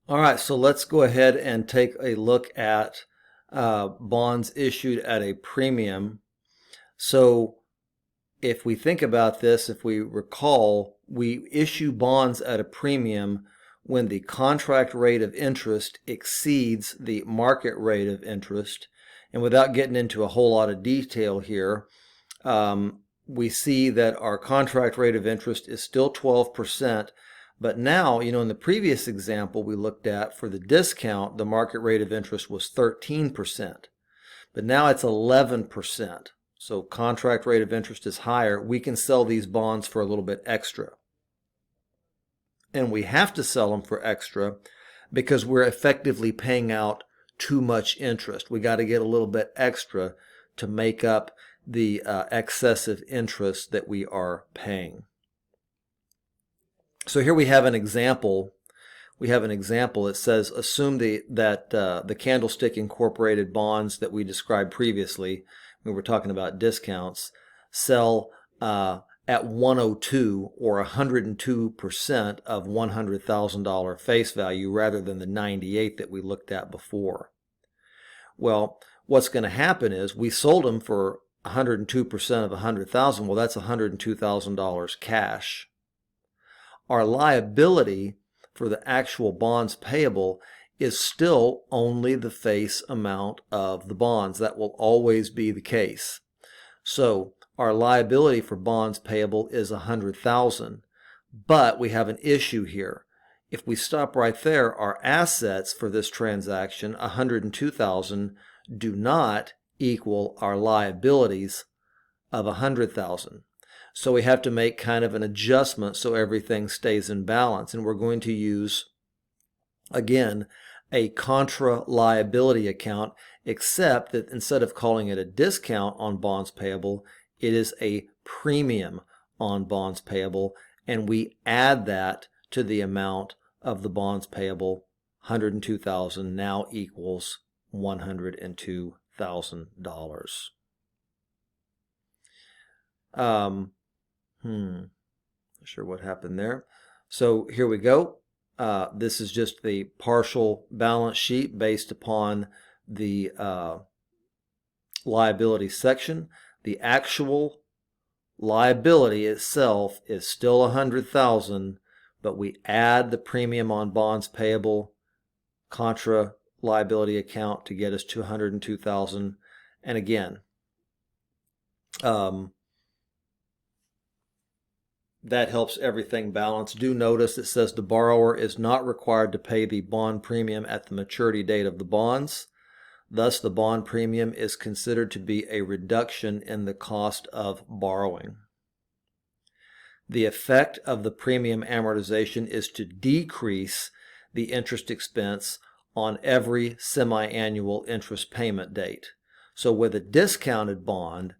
All right, so let's go ahead and take a look at bonds issued at a premium. So if we think about this, if we recall, we issue bonds at a premium when the contract rate of interest exceeds the market rate of interest. And without getting into a whole lot of detail here, we see that our contract rate of interest is still 12%. But now, in the previous example we looked at for the discount, the market rate of interest was 13%. But now it's 11%. So contract rate of interest is higher. We can sell these bonds for a little bit extra. And we have to sell them for extra because we're effectively paying out too much interest. We got to get a little bit extra to make up the excessive interest that we are paying. So here we have an example. It says, assume that the Candlestick Incorporated bonds that we described previously, when we're talking about discounts, sell at 102 or 102% of $100,000 face value rather than the 98 that we looked at before. Well, what's going to happen is we sold them for 102% of 100,000. Well, that's $102,000 cash. Our liability for the actual bonds payable is still only the face amount of the bonds. That will always be the case. So our liability for bonds payable is $100,000, but we have an issue here. If we stop right there, our assets for this transaction, $102,000, do not equal our liabilities of $100,000. So we have to make kind of an adjustment so everything stays in balance. And we're going to use, again, a contra liability account, except that instead of calling it a discount on bonds payable, it is a premium on bonds payable. And we add that to the amount of the bonds payable. $102,000 now equals $102,000. Not sure what happened there. So here we go. This is just the partial balance sheet based upon the liability section. The actual liability itself is still $100,000, but we add the premium on bonds payable contra liability account to get us to $102,000. And again, that helps everything balance. Do notice it says the borrower is not required to pay the bond premium at the maturity date of the bonds. Thus, the bond premium is considered to be a reduction in the cost of borrowing. The effect of the premium amortization is to decrease the interest expense on every semi-annual interest payment date. So with a discounted bond,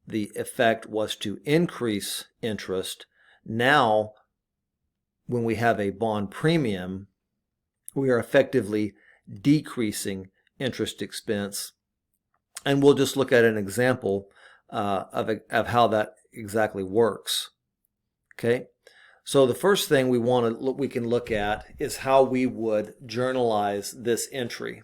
the effect was to increase interest. Now, when we have a bond premium, we are effectively decreasing interest expense. And we'll just look at an example of how that exactly works. Okay, so the first thing we can look at is how we would journalize this entry.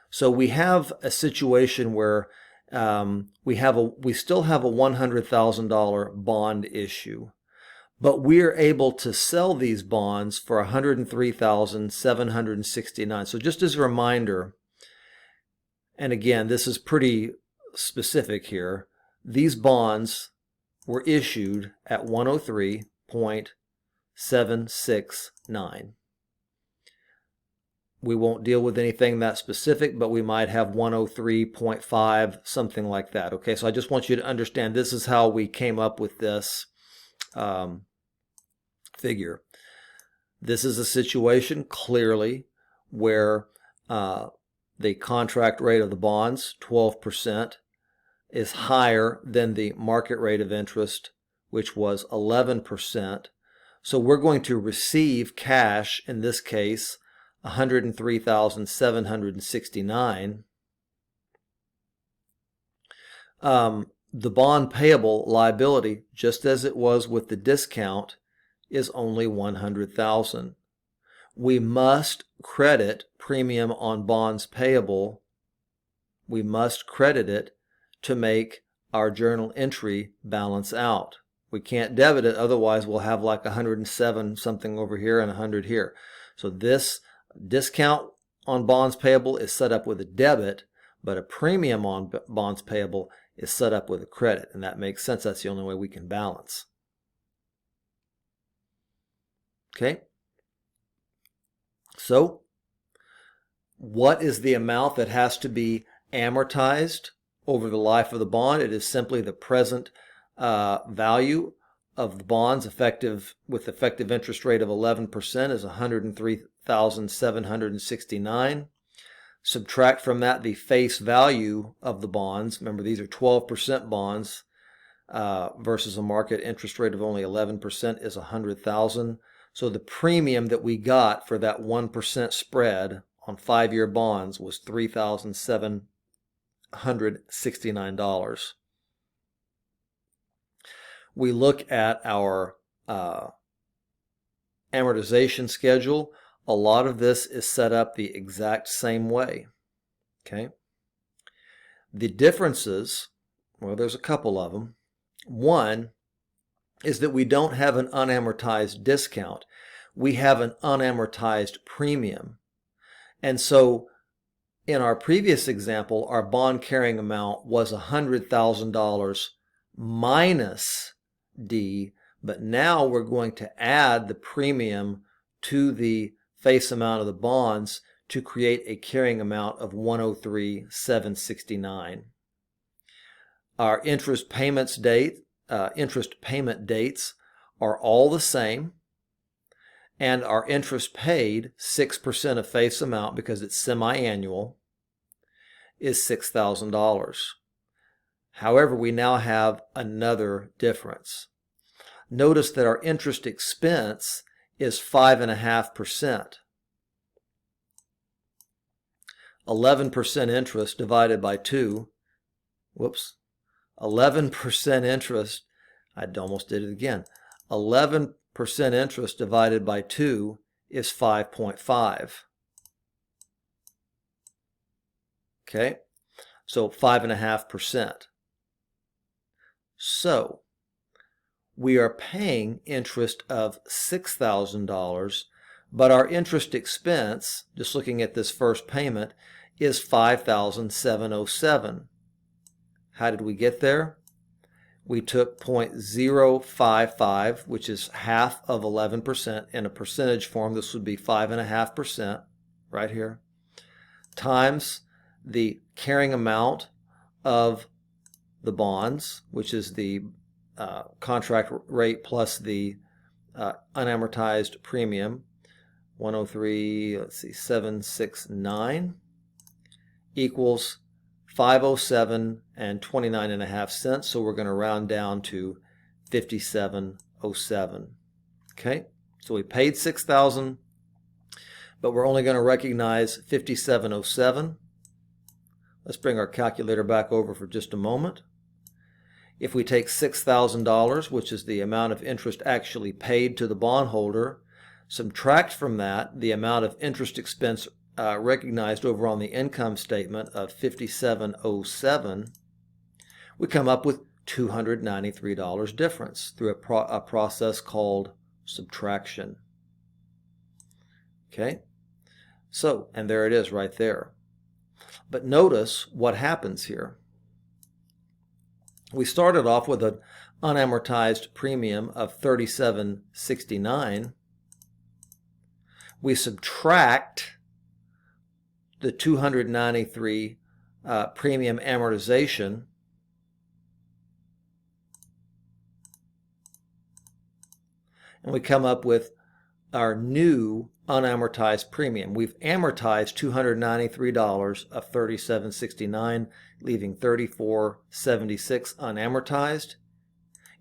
So we have a situation where we still have a $100,000 bond issue, but we're able to sell these bonds for $103,769. So just as a reminder, and again, this is pretty specific here, these bonds were issued at 103.769. We won't deal with anything that specific, but we might have 103.5, something like that. Okay, so I just want you to understand this is how we came up with this figure. This is a situation clearly where the contract rate of the bonds, 12%, is higher than the market rate of interest, which was 11%. So we're going to receive cash, in this case, $103,769. The bond payable liability, just as it was with the discount, is only $100,000. we must credit premium on bonds payable. We must credit it to make our journal entry balance out. We can't debit it, otherwise we'll have like 107 something over here and 100 here. So this discount on bonds payable is set up with a debit, but a premium on bonds payable is set up with a credit, and that makes sense. That's the only way we can balance. Okay? So, what is the amount that has to be amortized over the life of the bond? It is simply the present value of the bonds with effective interest rate of 11% is $103,769. Subtract from that the face value of the bonds. Remember, these are 12% bonds versus a market interest rate of only 11% is $100,000. So the premium that we got for that 1% spread on 5-year bonds was $3,769. We look at our amortization schedule. A lot of this is set up the exact same way. Okay. The differences, well, there's a couple of them. One is that we don't have an unamortized discount. We have an unamortized premium. And so in our previous example, our bond carrying amount was $100,000 minus D, but now we're going to add the premium to the face amount of the bonds to create a carrying amount of $103,769. Our interest payment dates are all the same, and our interest paid, 6% of face amount because it's semi-annual, is $6,000. However, we now have another difference. Notice that our interest expense is 5.5%. 11% interest divided by 2. 11% interest, I almost did it again. 11% interest divided by 2 is 5.5. Okay, so 5.5%. So we are paying interest of $6,000, but our interest expense, just looking at this first payment, is $5,707. How did we get there? We took 0.055, which is half of 11%. In a percentage form, this would be 5.5% right here, times the carrying amount of the bonds, which is the contract rate plus the unamortized premium, 769 equals 507 and 29.5 cents. So we're going to round down to 5707. Okay, so we paid $6,000, but we're only going to recognize 5707. Let's bring our calculator back over for just a moment. If we take $6,000, which is the amount of interest actually paid to the bondholder, subtract from that the amount of interest expense recognized over on the income statement of 5707, we come up with $293 difference through a process called subtraction. Okay, so, and there it is right there. But notice what happens here. We started off with an unamortized premium of $37.69. We subtract the $293 premium amortization, and we come up with our new unamortized premium. We've amortized $293 of $37.69, leaving $34.76 unamortized.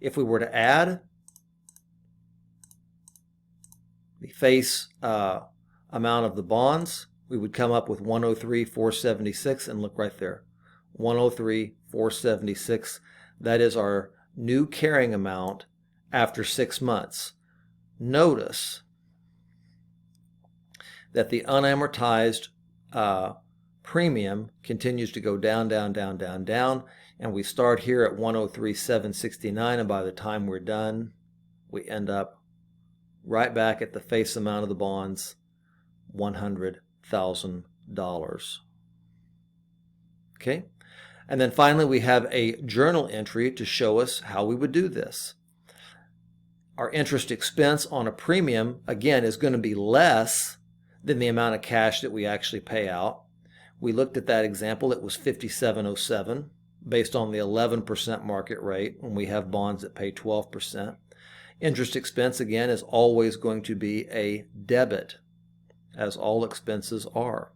If we were to add the face amount of the bonds, we would come up with $103,476, and look right there, $103,476. That is our new carrying amount after 6 months. Notice that the unamortized premium continues to go down, down, down, down, down, and we start here at 103,769, and by the time we're done, we end up right back at the face amount of the bonds, $100,000. Okay, and then finally we have a journal entry to show us how we would do this. Our interest expense on a premium, again, is going to be less than the amount of cash that we actually pay out. We looked at that example. It was $57.07 based on the 11% market rate when we have bonds that pay 12%. Interest expense, again, is always going to be a debit, as all expenses are.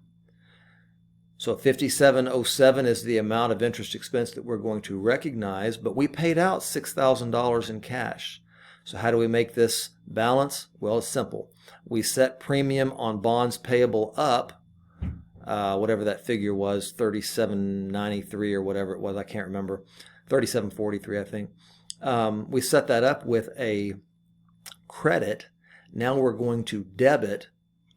So $57.07 is the amount of interest expense that we're going to recognize, but we paid out $6,000 in cash. So how do we make this balance? Well, it's simple. We set premium on bonds payable up, whatever that figure was, $37.93 or whatever it was, I can't remember, $37.43 I think. We set that up with a credit. Now we're going to debit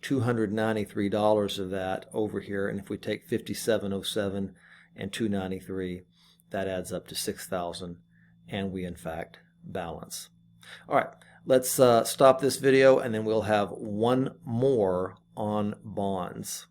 $293 of that over here, and if we take $57.07 and $293, that adds up to $6,000, and we in fact balance. All right, let's stop this video, and then we'll have one more on bonds.